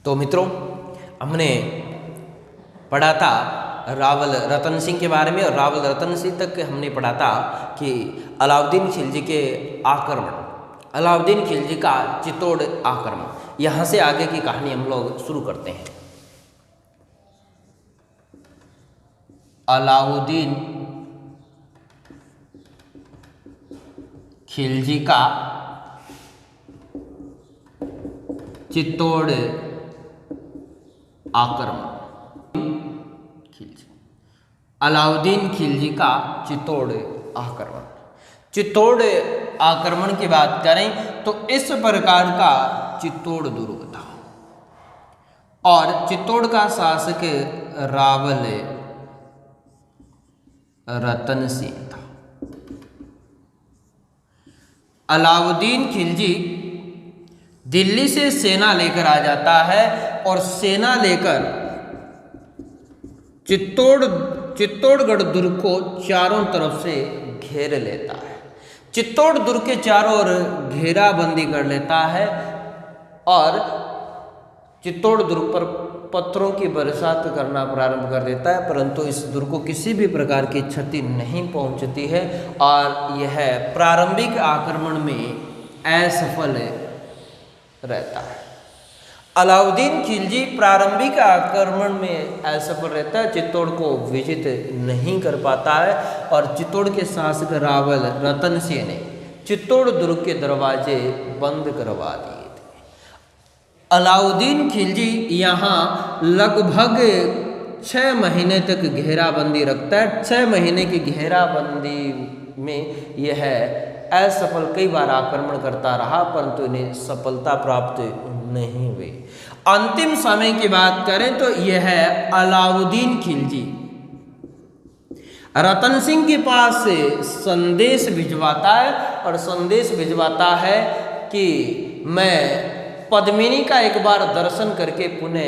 तो मित्रों, हमने पढ़ा था रावल रतन सिंह के बारे में, और रावल रतन सिंह तक हमने पढ़ा था कि अलाउद्दीन खिलजी के आक्रमण, अलाउद्दीन खिलजी का चित्तौड़ आक्रमण। यहाँ से आगे की कहानी हम लोग शुरू करते हैं। अलाउद्दीन खिलजी का चित्तौड़ आक्रमण। अलाउद्दीन खिलजी का चित्तौड़ आक्रमण। चित्तौड़ आक्रमण की बात करें तो इस प्रकार का चित्तौड़ दुर्ग था, और चित्तौड़ का शासक रावल रतन सिंह था। अलाउद्दीन खिलजी दिल्ली से सेना लेकर आ जाता है और सेना लेकर चित्तौड़गढ़ दुर्ग को चारों तरफ से घेर लेता है। चित्तौड़ दुर्ग के चारों ओर घेराबंदी कर लेता है और चित्तौड़ दुर्ग पर पत्थरों की बरसात करना प्रारंभ कर देता है, परंतु इस दुर्ग को किसी भी प्रकार की क्षति नहीं पहुंचती है और यह प्रारंभिक आक्रमण में असफल रहता है। अलाउद्दीन खिलजी प्रारंभिक आक्रमण में असफल रहता है, चित्तौड़ को विजित नहीं कर पाता है, और चित्तौड़ के शासक रावल रतन सिंह ने चित्तौड़ दुर्ग के दरवाजे बंद करवा दिए थे। अलाउद्दीन खिलजी यहाँ लगभग 6 महीने तक घेराबंदी रखता है। 6 महीने की घेराबंदी में यह असफल कई बार आक्रमण करता रहा, परंतु इन्हें सफलता प्राप्त नहीं हुई। अंतिम समय की बात करें तो यह अलाउद्दीन खिलजी रतन सिंह के पास संदेश भिजवाता है, और संदेश भिजवाता है कि मैं पद्मिनी का एक बार दर्शन करके पुनः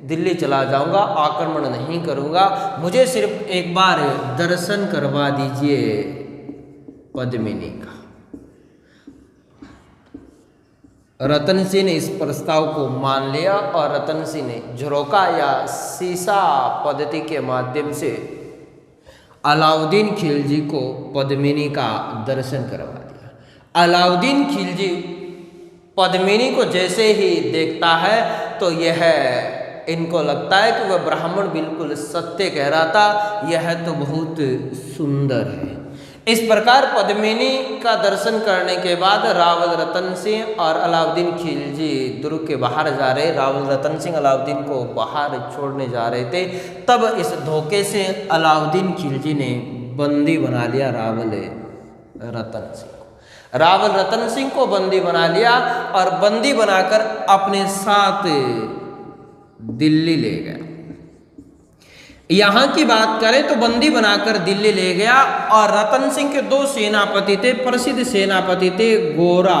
दिल्ली चला जाऊंगा, आक्रमण नहीं करूंगा, मुझे सिर्फ एक बार दर्शन करवा दीजिए पद्मिनी का। रतन सिंह ने इस प्रस्ताव को मान लिया और रतन सिंह ने झरोका या शीशा पद्धति के माध्यम से अलाउद्दीन खिलजी को पद्मिनी का दर्शन करवा दिया। अलाउद्दीन खिलजी पद्मिनी को जैसे ही देखता है तो यह इनको लगता है कि वह ब्राह्मण बिल्कुल सत्य कह रहा था, यह तो बहुत सुंदर है। इस प्रकार पद्मिनी का दर्शन करने के बाद रावल रतन सिंह और अलाउद्दीन खिलजी दुर्ग के बाहर जा रहे। रावल रतन सिंह अलाउद्दीन को बाहर छोड़ने जा रहे थे, तब इस धोखे से अलाउद्दीन खिलजी ने बंदी बना लिया रावल रतन सिंह को। रावल रतन सिंह को बंदी बना लिया और बंदी बनाकर अपने साथ दिल्ली ले गया। यहां की बात करें तो बंदी बनाकर दिल्ली ले गया, और रतन सिंह के 2 सेनापति थे, प्रसिद्ध सेनापति थे गोरा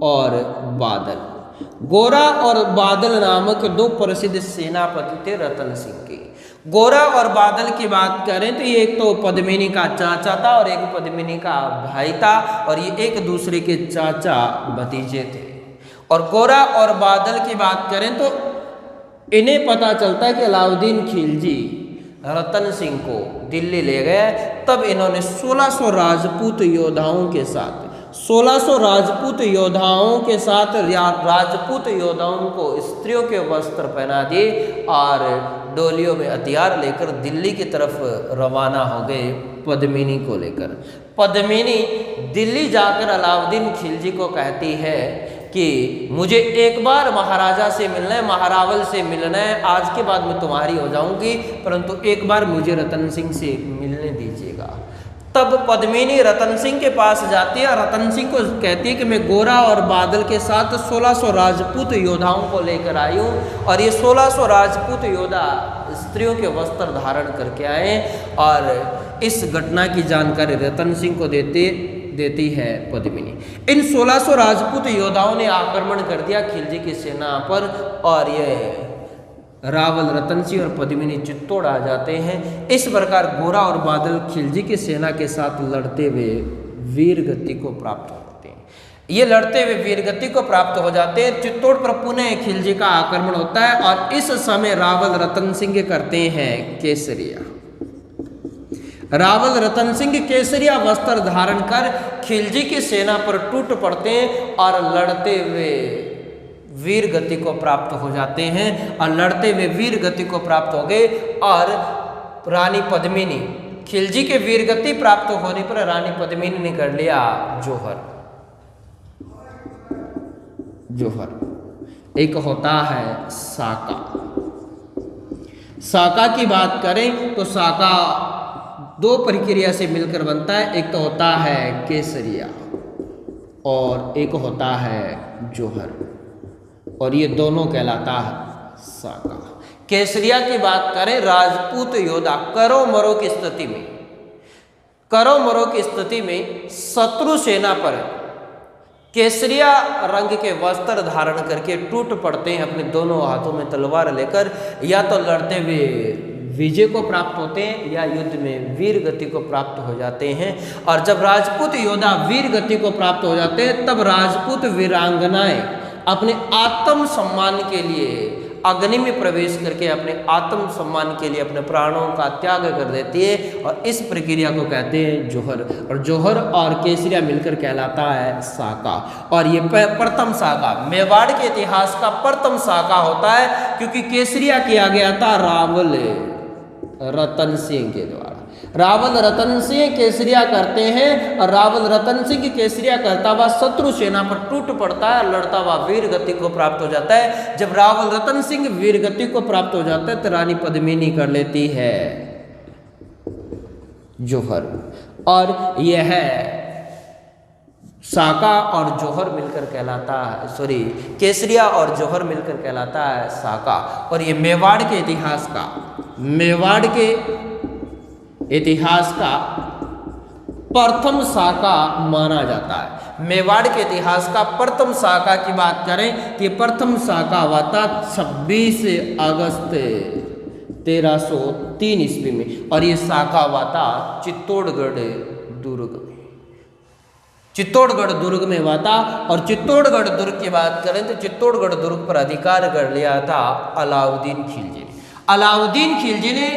और बादल। गोरा और बादल नामक 2 प्रसिद्ध सेनापति थे रतन सिंह के। गोरा और बादल की बात करें तो ये एक तो पद्मिनी का चाचा था और एक पद्मिनी का भाई था, और ये एक दूसरे के चाचा भतीजे थे। और गोरा और बादल की बात करें तो इन्हें पता चलता है कि अलाउद्दीन खिलजी रतन सिंह को दिल्ली ले गए। तब इन्होंने 1600 राजपूत योद्धाओं के साथ 1600 राजपूत योद्धाओं के साथ राजपूत योद्धाओं को स्त्रियों के वस्त्र पहना दिए और डोलियों में हथियार लेकर दिल्ली की तरफ रवाना हो गए पद्मिनी को लेकर। पद्मिनी दिल्ली जाकर अलाउद्दीन खिलजी को कहती है कि मुझे एक बार महाराजा से मिलना है, महारावल से मिलना है, आज के बाद मैं तुम्हारी हो जाऊंगी, परंतु एक बार मुझे रतन सिंह से मिलने दीजिएगा। तब पद्मिनी रतन सिंह के पास जाती है और रतन सिंह को कहती है कि मैं गोरा और बादल के साथ 1600 राजपूत योद्धाओं को लेकर आई हूँ, और ये 1600 राजपूत योद्धा स्त्रियों के वस्त्र धारण करके आए। और इस घटना की जानकारी रतन सिंह को देती है पद्मिनी। इन 1600 राजपूत योद्धाओं ने आक्रमण कर दिया खिलजी की सेना पर, और ये रावल रतन सिंह और पद्मिनी चित्तौड़ आ जाते हैं। इस प्रकार गोरा और बादल खिलजी की सेना के साथ लड़ते हुए वीर गति को प्राप्त होते हैं। ये लड़ते हुए वीरगति को प्राप्त हो जाते हैं। चित्तौड़ पर पुनः खिलजी का आक्रमण होता है और इस समय रावल रतन सिंह करते हैं केसरिया। रावल रतन सिंह केसरिया वस्त्र धारण कर खिलजी की सेना पर टूट पड़ते हैं और लड़ते हुए वीर गति को प्राप्त हो जाते हैं। और लड़ते हुए वीर गति को प्राप्त हो गए और रानी पद्मिनी, खिलजी के वीर गति प्राप्त होने पर रानी पद्मिनी ने कर लिया जौहर। जौहर एक होता है साका। साका की बात करें तो साका दो प्रक्रिया से मिलकर बनता है। एक तो होता है केसरिया और एक होता है जौहर, और ये दोनों कहलाता है साका। केसरिया की बात करें, राजपूत योद्धा करो मरो की स्थिति में, करो मरो की स्थिति में शत्रु सेना पर केसरिया रंग के वस्त्र धारण करके टूट पड़ते हैं अपने दोनों हाथों में तलवार लेकर। या तो लड़ते हुए विजय को प्राप्त होते हैं या युद्ध में वीर गति को प्राप्त हो जाते हैं। और जब राजपूत योद्धा वीर गति को प्राप्त हो जाते हैं तब राजपूत वीरांगनाएं अपने आत्म सम्मान के लिए अग्नि में प्रवेश करके अपने आत्म सम्मान के लिए अपने प्राणों का त्याग कर देती है और इस प्रक्रिया को कहते हैं जौहर। और जौहर और केसरिया मिलकर कहलाता है साका। और ये प्रथम साका मेवाड़ के इतिहास का प्रथम साका होता है, क्योंकि केसरिया किया गया था रावल रतन सिंह के द्वारा। रावल रतन सिंह केसरिया करते हैं और रावल रतन सिंह केसरिया करता हुआ शत्रु सेना पर टूट पड़ता है, लड़ता हुआ वीर गति को प्राप्त हो जाता है। जब रावल रतन सिंह वीर गति को प्राप्त हो जाता है तो रानी पद्मिनी कर लेती है जौहर। और यह है साका और जौहर मिलकर कहलाता है, सॉरी केसरिया और जौहर मिलकर कहलाता है साका। और ये मेवाड़ के इतिहास का, मेवाड़ के इतिहास का प्रथम साका माना जाता है। मेवाड़ के इतिहास का प्रथम साका की बात करें तो ये प्रथम साका हुआ था 26 अगस्त 1303 ईस्वी में। और ये साका हुआ था चित्तौड़गढ़ दुर्ग में, चित्तौड़गढ़ दुर्ग में हुआ था। और चित्तौड़गढ़ दुर्ग की बात करें तो चित्तौड़गढ़ दुर्ग पर अधिकार कर लिया था अलाउद्दीन खिलजी ने। अलाउद्दीन खिलजी ने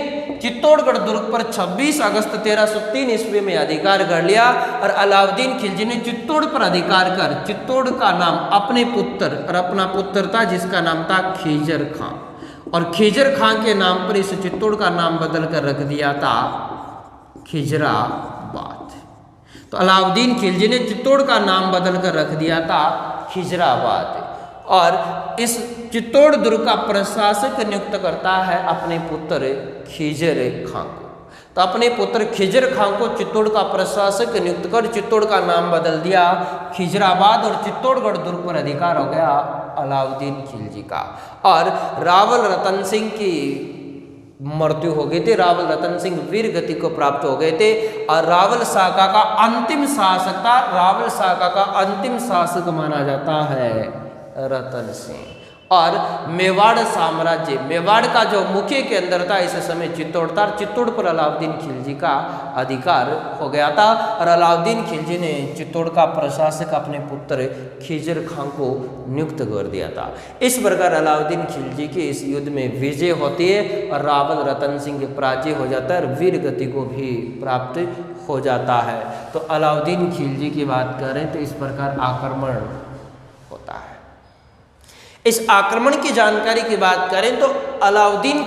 चित्तौड़गढ़ दुर्ग पर 26 अगस्त 1303 ईस्वी में अधिकार कर लिया। और अलाउद्दीन खिलजी ने चित्तौड़ पर अधिकार कर चित्तौड़ का नाम अपने पुत्र, और अपना पुत्र था जिसका नाम था खिजर खां, और खिजर खां के नाम पर इस चित्तौड़ का नाम बदल कर रख दिया था खिजराबाद। तो अलाउद्दीन खिलजी ने चित्तौड़ का नाम बदल कर रख दिया था खिजराबाद। और इस चित्तौड़ दुर्ग का प्रशासक नियुक्त करता है अपने पुत्र खिजर खां को। तो अपने पुत्र खिजर खां को चित्तौड़ का प्रशासक नियुक्त कर चित्तौड़ का नाम बदल दिया खिजराबाद, और चित्तौड़गढ़ दुर्ग पर अधिकार हो गया अलाउद्दीन खिलजी का। और रावल रतन सिंह की मृत्यु हो गई थी, रावल रतन सिंह वीर गति को प्राप्त हो गए थे। और रावल साका का अंतिम शासक था, रावल साका का अंतिम शासक माना जाता है रतन सिंह। और मेवाड़ साम्राज्य, मेवाड़ का जो मुखिया के अंदर था इस समय चित्तौड़ था। चित्तौड़ पर अलाउद्दीन खिलजी का अधिकार हो गया था और अलाउद्दीन खिलजी ने चित्तौड़ का प्रशासक अपने पुत्र खिजर खां को नियुक्त कर दिया था। इस प्रकार अलाउद्दीन खिलजी की इस युद्ध में विजय होती है और रावल रतन सिंह पराजय हो जाता है और वीर गति को भी प्राप्त हो जाता है। तो अलाउद्दीन खिलजी की बात करें तो इस प्रकार आक्रमण होता है। इस आक्रमण की जानकारी की बात करें तो अलाउद्दीन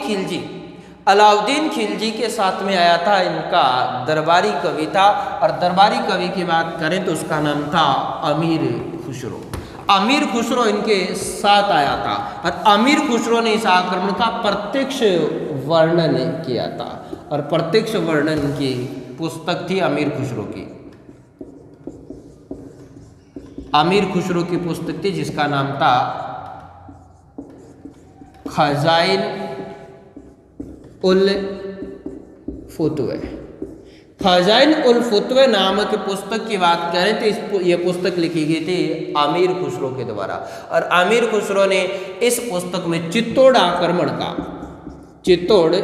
खिलजी के साथ में आया था इनका दरबारी कवि था, और दरबारी कवि की बात करें तो उसका नाम था अमीर खुसरो। अमीर खुसरो इनके साथ आया था और अमीर खुसरो ने इस आक्रमण का प्रत्यक्ष वर्णन किया था, और प्रत्यक्ष वर्णन की पुस्तक थी अमीर खुसरो की। अमीर खुसरो की पुस्तक थी जिसका नाम था खजाइन उल फुतवे। खजाइन उल फुतवे नामक पुस्तक की बात करें तो ये पुस्तक लिखी गई थी अमीर खुसरो के द्वारा, और अमीर खुसरो ने इस पुस्तक में चित्तौड़ आक्रमण का, चित्तौड़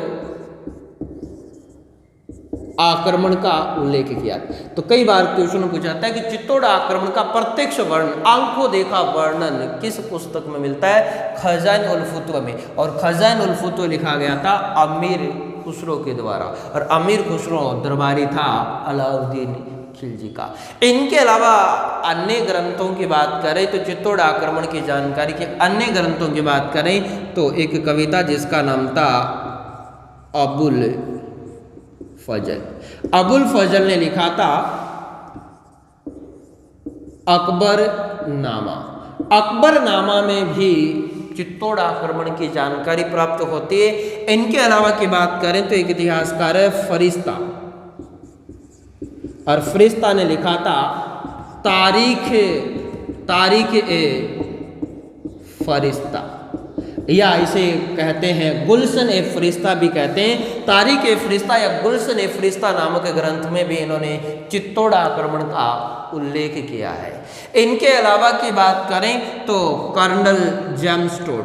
आक्रमण का उल्लेख किया। तो कई बार क्वेश्चन में पूछा जाता है कि चित्तौड़ आक्रमण का प्रत्यक्ष वर्णन, आंखों देखा वर्णन किस पुस्तक में मिलता है? खजाइन उल फुतवा में। और खजाइन उल फुतवा लिखा गया था अमीर खुसरो के द्वारा, और अमीर खुसरो दरबारी था अलाउद्दीन खिलजी का। इनके अलावा अन्य ग्रंथों की बात करें तो चित्तौड़ आक्रमण की जानकारी के अन्य ग्रंथों की बात करें तो एक कविता जिसका नाम था अबुल फजल। अबुल फजल ने लिखा था अकबर नामा। अकबर नामा में भी चित्तौड़ आक्रमण की जानकारी प्राप्त होती है। इनके अलावा की बात करें तो एक इतिहासकार है फरिश्ता, और फरिश्ता ने लिखा था तारीख ए फरिश्ता, या इसे कहते हैं गुलशन ए फरिश्ता भी कहते हैं। तारीख ए फरिश्ता या गुलशन ए फरिश्ता नामक ग्रंथ में भी इन्होंने चित्तौड़ आक्रमण का उल्लेख किया है। इनके अलावा की बात करें तो कर्नल जेम्स टोड,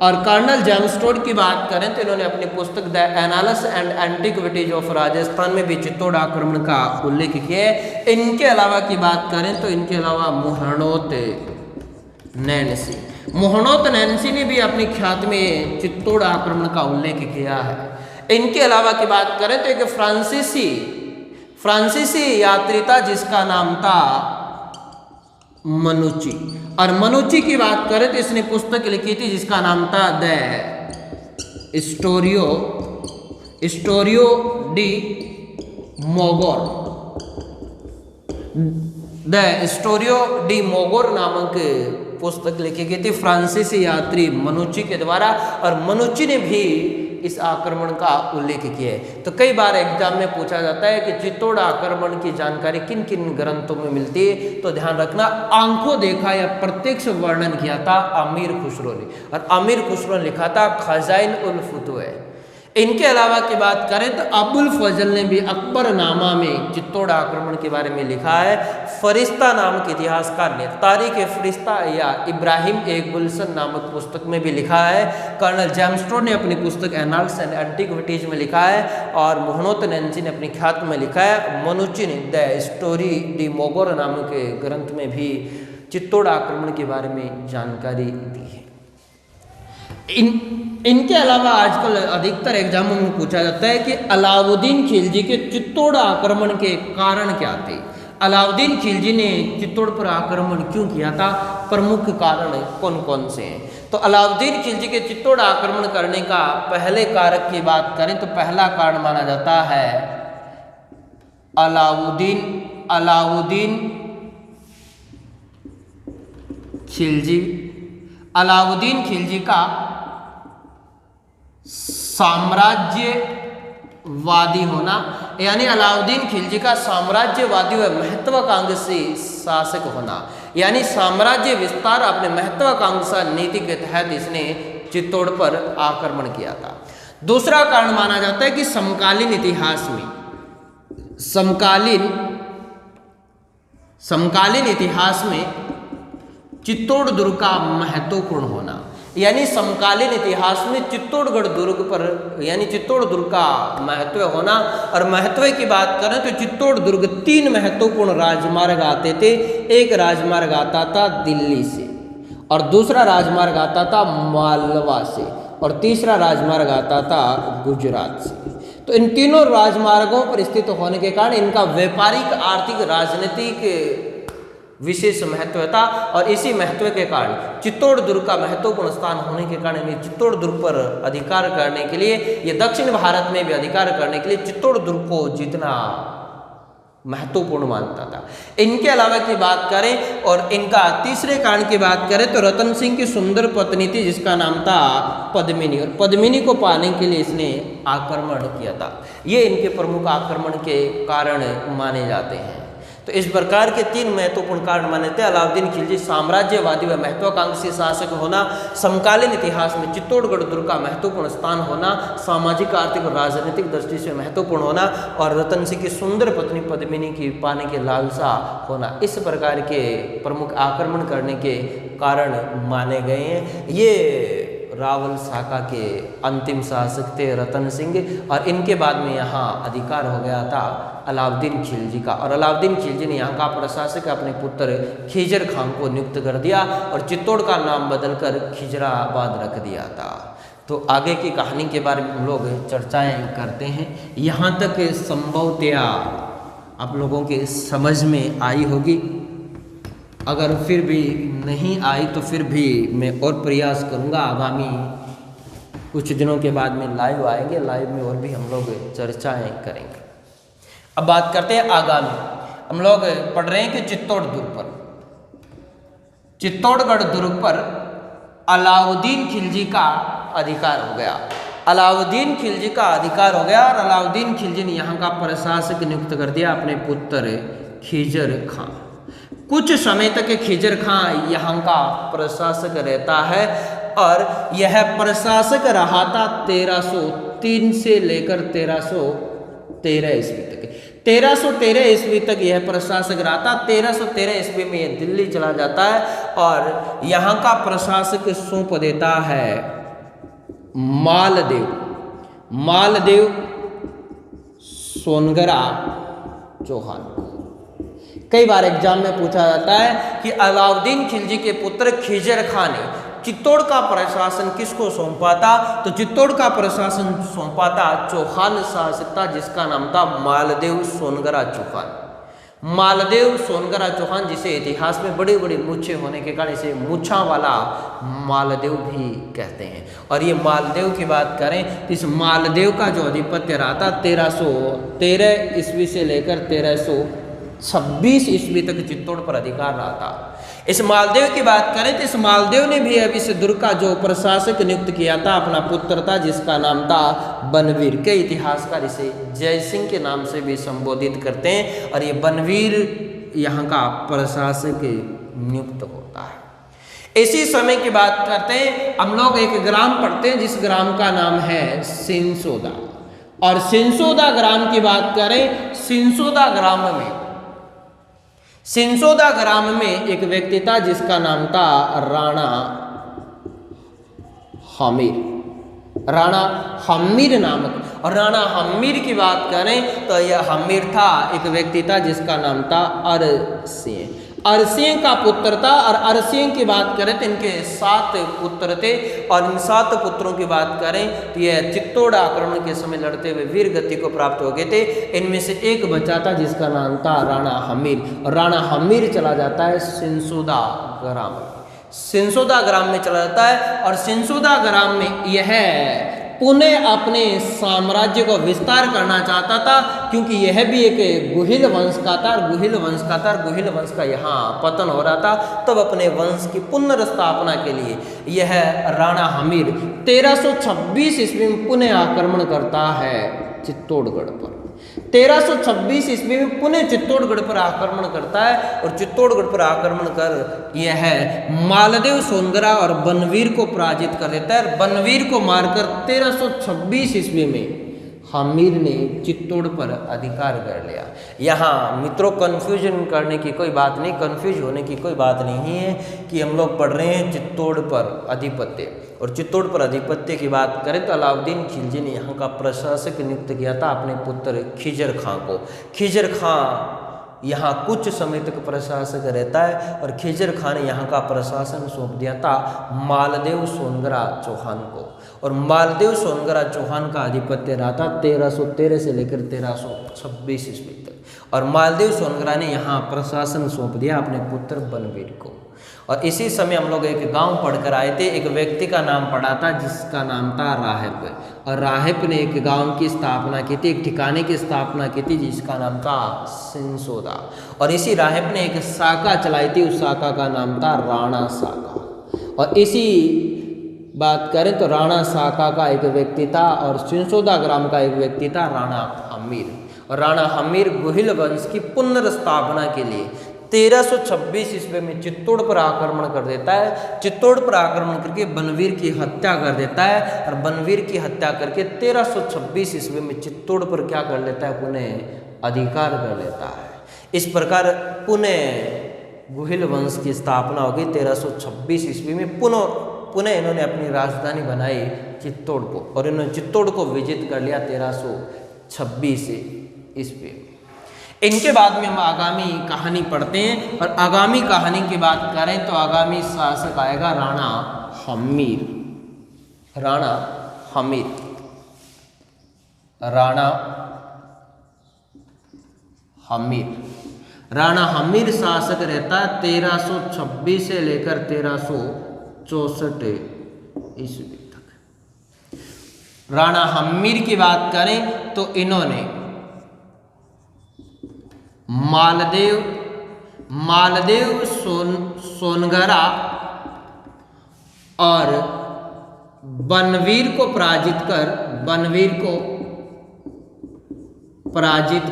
और कर्नल जेम्स टोड की बात करें तो इन्होंने अपनी पुस्तक the एनालस and antiquities of Rajasthan में भी चित्तौड़ आक्रमण का उल्लेख किया है। इनके अलावा की बात करें तो इनके अलावा मोहनोत नैन्सी ने भी अपनी ख्याति में चित्तौड़ आक्रमण का उल्लेख किया है। इनके अलावा की बात करें तो एक फ्रांसीसी यात्री था जिसका नाम था मनुची, और मनुची की बात करें तो इसने पुस्तक लिखी थी जिसका नाम था द स्टोरियो डी मोगोर नामक पुस्तक लिखी गई थी फ्रांसीसी यात्री मनुची के द्वारा, और मनुची ने भी इस आक्रमण का उल्लेख किया है। तो कई बार एग्जाम में पूछा जाता है कि चित्तौड़ आक्रमण की जानकारी किन किन ग्रंथों में मिलती है, तो ध्यान रखना आंखों देखा या प्रत्यक्ष वर्णन किया था अमीर खुसरो ने, और अमीर खुसरो ने लिखा था खजाइन उल फुतवा। इनके अलावा की बात करें तो अबुल फजल ने भी अकबर नामा में चित्तौड़ आक्रमण के बारे में लिखा है। फरिश्ता नामक इतिहासकार ने तारीख ए फरिश्ता या इब्राहिम ए गुलशन नामक पुस्तक में भी लिखा है। कर्नल जेम्स टोड ने अपनी पुस्तक एनाल्स एंड एंटीक्विटीज में लिखा है, और मोहनोत नैन्सी ने अपनी ख्याति में लिखा है। मनुची ने द स्टोरी डी मोगोर नामक ग्रंथ में भी चित्तौड़ आक्रमण के बारे में जानकारी दी है। इनके अलावा आजकल अधिकतर एग्जामों में पूछा जाता है कि अलाउद्दीन खिलजी के चित्तौड़ आक्रमण के कारण क्या थे। अलाउद्दीन खिलजी ने चित्तौड़ पर आक्रमण क्यों किया था, प्रमुख कारण कौन कौन से हैं? तो अलाउद्दीन खिलजी के चित्तौड़ आक्रमण करने का पहले कारक की बात करें तो पहला कारण माना जाता है अलाउद्दीन खिलजी का साम्राज्यवादी होना, यानी अलाउद्दीन खिलजी का साम्राज्यवादी व महत्वाकांक्षी शासक होना, यानी साम्राज्य विस्तार अपने महत्वाकांक्षा नीति के तहत इसने चित्तौड़ पर आक्रमण किया था। दूसरा कारण माना जाता है कि समकालीन इतिहास में चित्तौड़ दुर्ग का महत्वपूर्ण होना, यानी समकालीन इतिहास में चित्तौड़गढ़ दुर्ग पर यानी चित्तौड़ दुर्ग का महत्व होना। और महत्व की बात करें तो चित्तौड़ दुर्ग 3 महत्वपूर्ण राजमार्ग आते थे। एक राजमार्ग आता था दिल्ली से, और दूसरा राजमार्ग आता था मालवा से, और तीसरा राजमार्ग आता था गुजरात से। तो इन तीनों राजमार्गों पर स्थित होने के कारण इनका व्यापारिक, आर्थिक, राजनीतिक विशेष महत्व था, और इसी महत्व के कारण चित्तौड़ दुर्ग का महत्वपूर्ण स्थान होने के कारण ये चित्तौड़ दुर्ग पर अधिकार करने के लिए, ये दक्षिण भारत में भी अधिकार करने के लिए चित्तौड़ दुर्ग को जितना महत्वपूर्ण मानता था। इनके अलावा की बात करें और इनका तीसरे कारण की बात करें तो रतन सिंह की सुंदर पत्नी थी जिसका नाम था पद्मिनी, और पद्मिनी को पाने के लिए इसने आक्रमण किया था। ये इनके प्रमुख आक्रमण के कारण माने जाते हैं। तो इस प्रकार के 3 महत्वपूर्ण कारण माने थे। अलाउद्दीन खिलजी साम्राज्यवादी व महत्वाकांक्षी शासक होना, समकालीन इतिहास में चित्तौड़गढ़ दुर्ग का महत्वपूर्ण स्थान होना, सामाजिक, आर्थिक और राजनीतिक दृष्टि से महत्वपूर्ण होना, और रतन सिंह की सुंदर पत्नी पद्मिनी की पाने के लालसा होना, इस प्रकार के प्रमुख आक्रमण करने के कारण माने गए हैं। ये रावल शाखा के अंतिम शासक थे रतन सिंह, और इनके बाद में यहाँ अधिकार हो गया था अलाउद्दीन खिलजी का। और अलाउद्दीन खिलजी ने यहाँ का प्रशासक अपने पुत्र खिजर खान को नियुक्त कर दिया और चित्तौड़ का नाम बदलकर खिजराबाद रख दिया था। तो आगे की कहानी के बारे में हम लोग चर्चाएं करते हैं। यहाँ तक संभवतया आप लोगों के समझ में आई होगी, अगर फिर भी नहीं आई तो फिर भी मैं और प्रयास करूँगा। आगामी कुछ दिनों के बाद में लाइव आएंगे, लाइव में और भी हम लोग चर्चाएं करेंगे। अब बात करते हैं आगामी, हम लोग पढ़ रहे हैं कि चित्तौड़ दुर्ग पर, चित्तौड़गढ़ दुर्ग पर अलाउद्दीन खिलजी का अधिकार हो गया। अलाउद्दीन खिलजी का अधिकार हो गया और अलाउद्दीन खिलजी ने यहाँ का प्रशासक नियुक्त कर दिया अपने पुत्र खिजर खां। कुछ समय तक खिजर खां यहाँ का प्रशासक रहता है और यह प्रशासक रहा था 1303 से लेकर 1313 ईस्वी तक। 1313 ईस्वी तक यह प्रशासक रहा था। 1313 ईस्वी में यह दिल्ली चला जाता है और यहाँ का प्रशासक सौंप देता है मालदेव सोनगरा चौहान। कई बार एग्जाम में पूछा जाता है कि अलाउद्दीन खिलजी के पुत्र खिजर खां ने चित्तौड़ का प्रशासन किसको सौंपा था, तो चित्तौड़ का प्रशासन सौंपा था चौहान शासक था जिसका नाम था मालदेव सोनगरा चौहान। मालदेव सोनगरा चौहान, जिसे इतिहास में बड़ी बड़ी मूछें होने के कारण इसे मूछा वाला मालदेव भी कहते हैं। और ये मालदेव की बात करें तो इस मालदेव का जो आधिपत्य रहा था 1313 ईस्वी से लेकर 1326 ईस्वी तक चित्तौड़ पर अधिकार रहा था। इस मालदेव की बात करें तो इस मालदेव ने भी अब इस दुर्ग का जो प्रशासक नियुक्त किया था अपना पुत्र था जिसका नाम था बनवीर। के इतिहासकार इसे जय सिंह के नाम से भी संबोधित करते हैं और ये बनवीर यहाँ का प्रशासक नियुक्त होता है। इसी समय की बात करते हैं हम लोग, एक ग्राम पढ़ते हैं जिस ग्राम का नाम है सिंसोदा। और सिंसोदा ग्राम की बात करें, सिंसोदा ग्राम में एक व्यक्ति था जिसका नाम था राणा हमीर नामक। और राणा हमीर की बात करें तो यह हमीर था, एक व्यक्ति था जिसका नाम था अरसिंह का पुत्र था। और अरसिंह की बात करें तो इनके 7 पुत्र थे और इन 7 पुत्रों की बात करें तो यह चित्तौड़ आक्रमण के समय लड़ते हुए वीर गति को प्राप्त हो गए थे। इनमें से एक बचा था जिसका नाम था राणा हमीर। और राणा हमीर चला जाता है सिंसोदा ग्राम में चला जाता है। और सिंसोदा ग्राम में यह पुनः अपने साम्राज्य को विस्तार करना चाहता था क्योंकि यह भी एक गुहिल वंश का था और गुहिल वंश का यहाँ पतन हो रहा था। तब अपने वंश की पुनर्स्थापना के लिए यह राणा हमीर 1326 ईस्वी में पुनः आक्रमण करता है चित्तौड़गढ़ पर। 1326 ईस्वी में पुनः चित्तौड़गढ़ पर आक्रमण करता है और चित्तौड़गढ़ पर आक्रमण कर यह मालदेव सोनगरा और बनवीर को पराजित कर देता है। और बनवीर को मारकर 1326 ईस्वी में हमीर ने चित्तौड़ पर अधिकार कर लिया। यहाँ मित्रों कन्फ्यूजन करने की कोई बात नहीं, कन्फ्यूज होने की कोई बात नहीं है कि हम लोग पढ़ रहे हैं चित्तौड़ पर आधिपत्य। और चित्तौड़ पर आधिपत्य की बात करें तो अलाउद्दीन खिलजी ने यहाँ का प्रशासक नियुक्त किया था अपने पुत्र खिजर खां को। खिजर खां यहाँ कुछ समय तक प्रशासक रहता है और खिजर खां ने यहाँ का प्रशासन सौंप दिया था मालदेव सोनगरा चौहान को। और मालदेव सोनगरा चौहान का आधिपत्य रहा था 1313 से लेकर 1326 ईस्वी तक। और मालदेव सोनगरा ने यहाँ प्रशासन सौंप दिया अपने पुत्र बनवीर को। और इसी समय हम लोग एक गांव पढ़कर आए थे, एक व्यक्ति का नाम पढ़ा था जिसका नाम था राहिब। और राहिब ने एक गांव की स्थापना की थी, एक ठिकाने की स्थापना की थी जिसका नाम था सिंसोदा। और इसी राहिब ने एक शाखा चलाई थी, उस शाखा का नाम था राणा शाखा। और इसी बात करें तो राणा शाखा का एक व्यक्ति था और सिंसोदा ग्राम का एक व्यक्ति था राणा हमीर। और राणा हमीर गुहिल वंश की पुनर्स्थापना के लिए 1326 ईस्वी में चित्तौड़ पर आक्रमण कर देता है। चित्तौड़ पर आक्रमण करके बनवीर की हत्या कर देता है और बनवीर की हत्या करके 1326 ईस्वी में चित्तौड़ पर क्या कर लेता है, पुनः अधिकार कर लेता है। इस प्रकार पुनः गुहिल वंश की स्थापना होगी 1326 ईस्वी में। पुनः पुनः इन्होंने अपनी राजधानी बनाई चित्तौड़ को, और इन्होंने चित्तौड़ को विजित कर लिया 1326 ईस्वी में। इनके बाद में हम आगामी कहानी पढ़ते हैं, और आगामी कहानी की बात करें तो आगामी शासक आएगा राणा हम्मीर। राणा हम्मीर, राणा हम्मीर, राणा हम्मीर शासक रहता 1326 से लेकर 1364 ईस्वी तक। राणा हम्मीर की बात करें तो इन्होंने मालदेव सोनगरा और बनवीर को पराजित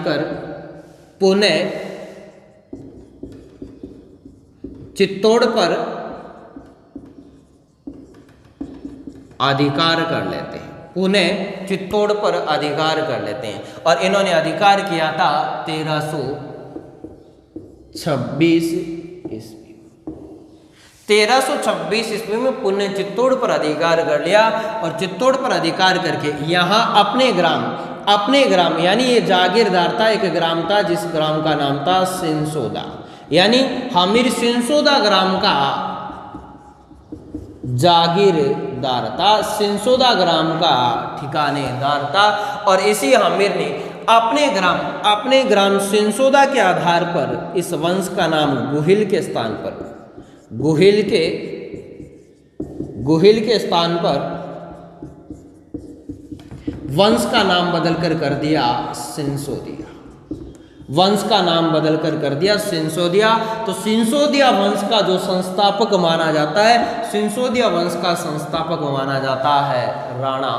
कर पुनः चित्तौड़ पर अधिकार कर लेते हैं, पुनः चित्तौड़ पर अधिकार कर लेते हैं। और इन्होंने अधिकार किया था 1326 ईस्वी। 1326 ईस्वी में पुनः चित्तौड़ पर अधिकार कर लिया, और चित्तौड़ पर अधिकार करके यहाँ अपने ग्राम यानी ये जागीरदार था, एक ग्राम था जिस ग्राम का नाम था सिंसोदा, यानी हमीर सिंसोदा ग्राम का जागीरदार था, सिंसोदा ग्राम का ठिकानेदार था। और इसी हमीर ने अपने ग्राम सिंसोदा के आधार पर इस वंश का नाम गुहिल के स्थान पर वंश का नाम बदलकर कर दिया सिंसोदिया। वंश का नाम बदलकर कर दिया सिंसोदिया। तो सिंसोदिया वंश का जो संस्थापक माना जाता है, सिंसोदिया वंश का संस्थापक माना जाता है राणा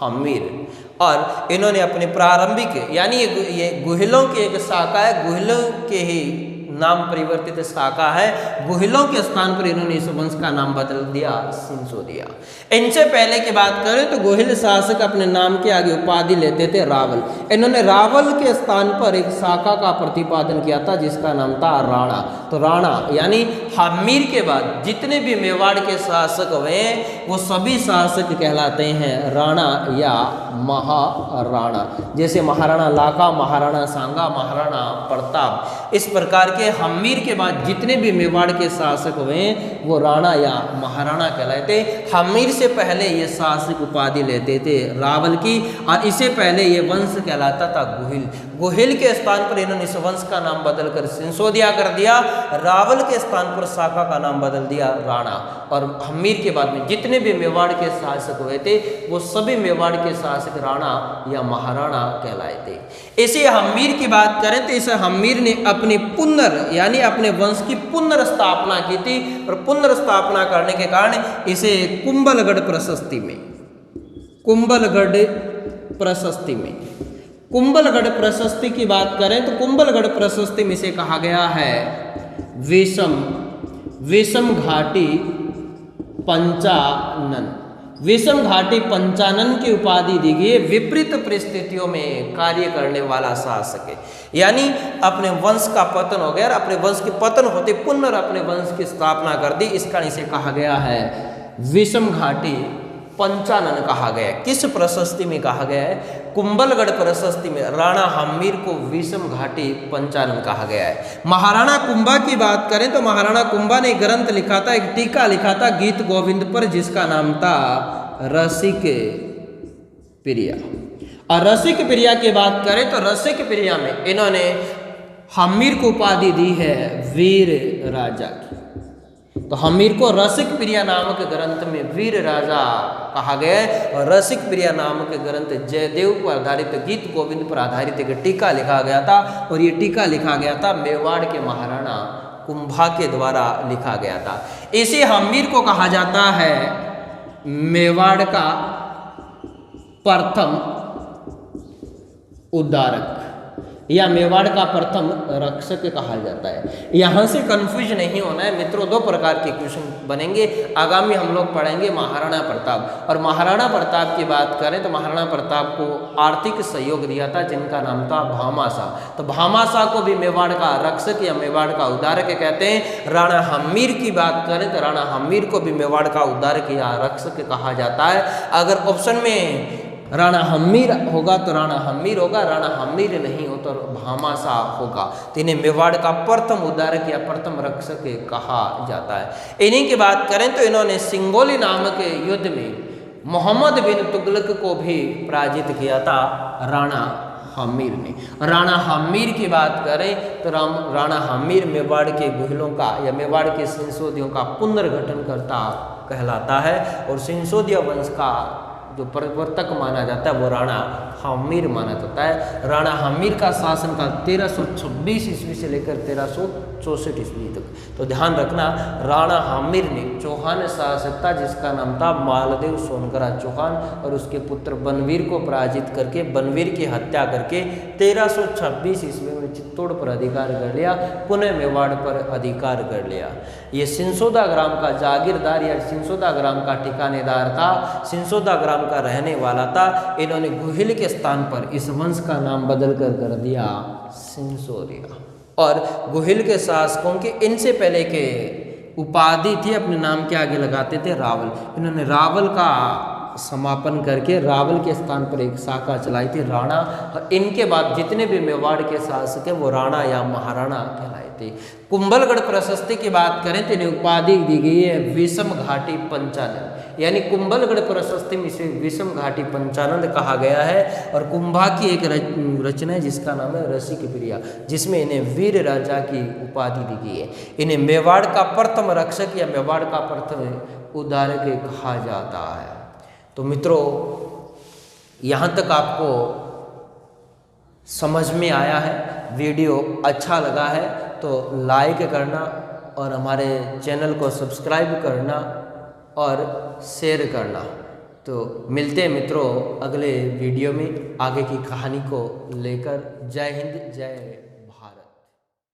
हम्मीर। और इन्होंने अपने प्रारंभिक यानी ये गुहिलों की एक शाखा है, गुहिलों के ही नाम परिवर्तित शाखा है, गुहिलों के स्थान पर इन्होंने इस वंश का नाम बदल दिया सिंसोदिया। इनसे पहले की बात करें तो गुहिल शासक अपने नाम के आगे उपाधि लेते थे रावल। इन्होंने रावल के स्थान पर एक शाखा का प्रतिपादन किया था जिसका नाम था राणा। तो राणा यानी हम्मीर के बाद जितने भी मेवाड़ के शासक हुए वो सभी शासक कहलाते हैं राणा या महाराणा। जैसे महाराणा लाखा, महाराणा सांगा, महाराणा प्रताप, इस प्रकार के हम्मीर के बाद जितने भी मेवाड़ के शासक हुए वो राणा या महाराणा कहलाते। हम्मीर से पहले ये शासक उपाधि लेते थे रावल की, और इससे पहले ये वंश कहलाता था गुहिल। गुहिल के स्थान पर इन्होंने इस वंश का नाम बदलकर सिंसोदिया कर दिया, रावल के स्थान पर शाखा का नाम बदल दिया राणा। और हम्मीर के बाद में जितने भी मेवाड़ के शासक हुए थे वो सभी मेवाड़ के शासक राणा या महाराणा कहलाए थे। इसी हम्मीर की बात करें तो इस हम्मीर ने अपनी यानी अपने वंश की पुनर्स्थापना की थी, और पुनर्स्थापना करने के कारण इसे कुंभलगढ़ प्रशस्ति में बात करें तो कुंभलगढ़ प्रशस्ति में इसे कहा गया है विषम घाटी पंचानन। विषम घाटी पंचानन की उपाधि दी गई। विपरीत परिस्थितियों में कार्य करने वाला शासक है, यानी अपने वंश का पतन हो गया, अपने वंश के पतन होते पुनः अपने वंश की स्थापना कर दी, इस कारण इसे कहा गया है विषम घाटी पंचानन कहा गया है। किस प्रशस्ति में कहा गया है? कुंभलगढ़ प्रशस्ति में राणा हम्मीर को विषम घाटी पंचानन कहा गया है। महाराणा कुंभा की बात करें तो महाराणा कुंभा ने एक ग्रंथ लिखा था, एक टीका लिखा था गीत गोविंद पर, जिसका नाम था रसिक प्रिया। और रसिक प्रिया की बात करें तो रसिक प्रिया में इन्होंने हम्मीर को उपाधि दी है वीर राजा की। तो हम्मीर को रसिक प्रिया नामक ग्रंथ में वीर राजा कहा गया है, और रसिक प्रिया नामक ग्रंथ जयदेव पर आधारित, गीत गोविंद पर आधारित एक टीका लिखा गया था, और ये टीका लिखा गया था मेवाड़ के महाराणा कुंभा के द्वारा लिखा गया था। इसी हम्मीर को कहा जाता है मेवाड़ का प्रथम उद्धारक। या मेवाड़ का प्रथम रक्षक कहा जाता है। यहाँ से कंफ्यूज नहीं होना है मित्रों, दो प्रकार के क्वेश्चन बनेंगे। आगामी हम लोग पढ़ेंगे महाराणा प्रताप, और महाराणा प्रताप की बात करें तो महाराणा प्रताप को आर्थिक सहयोग दिया था जिनका नाम था भामाशाह। तो भामाशाह को भी मेवाड़ का रक्षक या मेवाड़ का उद्धारक कहते हैं। राणा हम्मीर की बात करें तो राणा हम्मीर को भी मेवाड़ का उद्धारक या रक्षक कहा जाता है। अगर ऑप्शन में राणा हम्मीर होगा तो राणा हम्मीर होगा, राणा हम्मीर नहीं हो तो भामाशाह होगा। तो इन्हें मेवाड़ का प्रथम उद्धारक या प्रथम रक्षक कहा जाता है। इन्हीं की बात करें तो इन्होंने सिंगोली नामक युद्ध में मोहम्मद बिन तुगलक को भी पराजित किया था राणा हम्मीर ने। राणा हम्मीर की बात करें तो राणा हम्मीर मेवाड़ के गुहिलों का या मेवाड़ के सिंसोदियों का पुनर्गठन करता कहलाता है, और सिंसोदिया वंश का जो प्रवर्तक माना जाता है वो राणा हम्मीर माना जाता है। राणा हम्मीर का शासनकाल 1326 ईस्वी से लेकर 1364 ईस्वी तक। तो ध्यान रखना, राणा हम्मीर ने चौहान शासक था जिसका नाम था मालदेव सोनकरा चौहान, और उसके पुत्र बनवीर को पराजित करके बनवीर की हत्या करके 1326 ईस्वी में चित्तौड़ पर अधिकार कर लिया, पुनः मेवाड़ पर अधिकार कर लिया। ये सिंसोदा ग्राम का जागीरदार या सिंसोदा ग्राम का ठिकानेदार था, सिंसोदा ग्राम का रहने वाला था। इन्होंने गुहिल के स्थान पर इस वंश का नाम बदल कर दिया सिंसोदिया। और गुहिल के शासकों के इनसे पहले के उपाधि थी, अपने नाम के आगे लगाते थे रावल। इन्होंने रावल का समापन करके रावल के स्थान पर एक शाखा चलाई थी राणा, और इनके बाद जितने भी मेवाड़ के शासक हैं वो राणा या महाराणा कहलाए थे। कुंभलगढ़ प्रशस्ति की बात करें तो इन्हें उपाधि दी गई है विषम घाटी पंचानन, यानी कुंभलगढ़ प्रशस्ति में इसे विषम घाटी पंचानन कहा गया है। और कुंभा की एक रचना है जिसका नाम है रसिक प्रिया, जिसमें इन्हें वीर राजा की उपाधि दी गई है। इन्हें मेवाड़ का प्रथम रक्षक या मेवाड़ का प्रथम उद्धारक कहा जाता है। तो मित्रों, यहाँ तक आपको समझ में आया है, वीडियो अच्छा लगा है तो लाइक करना और हमारे चैनल को सब्सक्राइब करना और शेयर करना। तो मिलते हैं मित्रों अगले वीडियो में आगे की कहानी को लेकर। जय हिंद, जय